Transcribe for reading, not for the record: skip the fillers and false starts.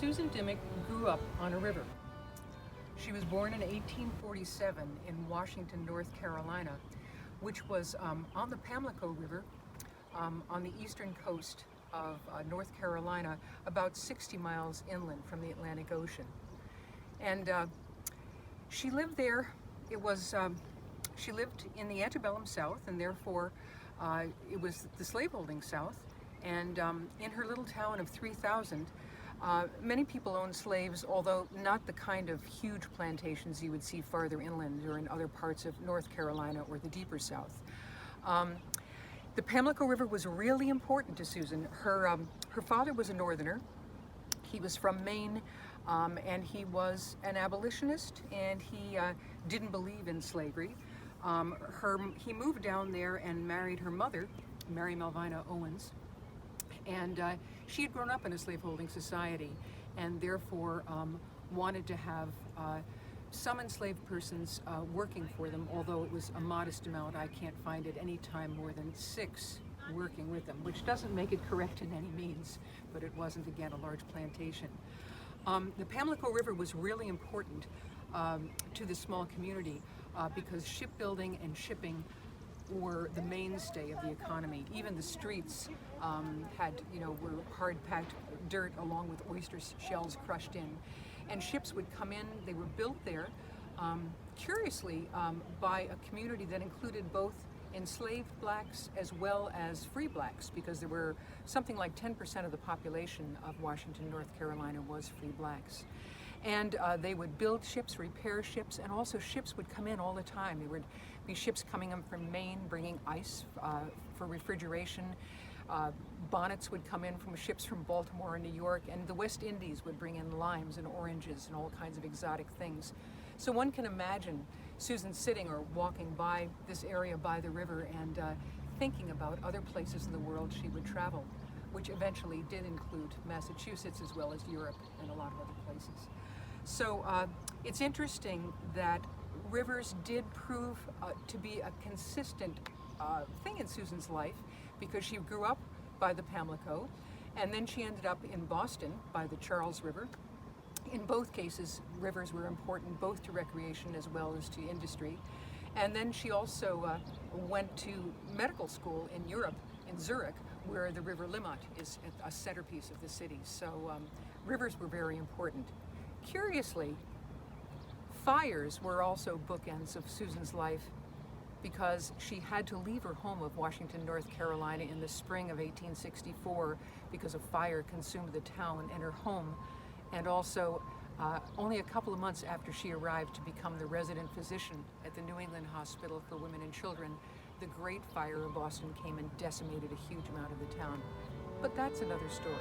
Susan Dimock grew up on a river. She was born in 1847 in Washington, North Carolina, which was on the Pamlico River on the eastern coast of North Carolina, about 60 miles inland from the Atlantic Ocean. And she lived there. She lived in the antebellum South, and therefore it was the slaveholding South. And in her little town of 3,000, many people owned slaves, although not the kind of huge plantations you would see farther inland or in other parts of North Carolina or the deeper South. The Pamlico River was really important to Susan. Her father was a Northerner. He was from Maine, and he was an abolitionist, and he didn't believe in slavery. He moved down there and married her mother, Mary Melvina Owens, and she had grown up in a slaveholding society, and therefore wanted to have some enslaved persons working for them, although it was a modest amount. I can't find at any time more than 6 working with them, which doesn't make it correct in any means, but it wasn't, again, a large plantation. The Pamlico River was really important to the small community because shipbuilding and shipping were the mainstay of the economy. Even the streets were hard-packed dirt along with oyster shells crushed in. And ships would come in. They were built there, curiously, by a community that included both enslaved blacks as well as free blacks, because there were something like 10% of the population of Washington, North Carolina was free blacks. And they would build ships, repair ships, and also ships would come in all the time. There would be ships coming in from Maine bringing ice for refrigeration. Bonnets would come in from ships from Baltimore and New York, and the West Indies would bring in limes and oranges and all kinds of exotic things. So one can imagine Susan sitting or walking by this area by the river and thinking about other places in the world she would travel, which eventually did include Massachusetts as well as Europe and a lot of other places. So it's interesting that rivers did prove to be a consistent thing in Susan's life, because she grew up by the Pamlico, and then she ended up in Boston by the Charles River. In both cases, rivers were important both to recreation as well as to industry. And then she also went to medical school in Europe, in Zurich, where the River Limmat is a centerpiece of the city. So rivers were very important. Curiously, fires were also bookends of Susan's life, because she had to leave her home of Washington, North Carolina in the spring of 1864 because a fire consumed the town and her home, and also only a couple of months after she arrived to become the resident physician at the New England Hospital for Women and Children, the Great Fire of Boston came and decimated a huge amount of the town. But that's another story.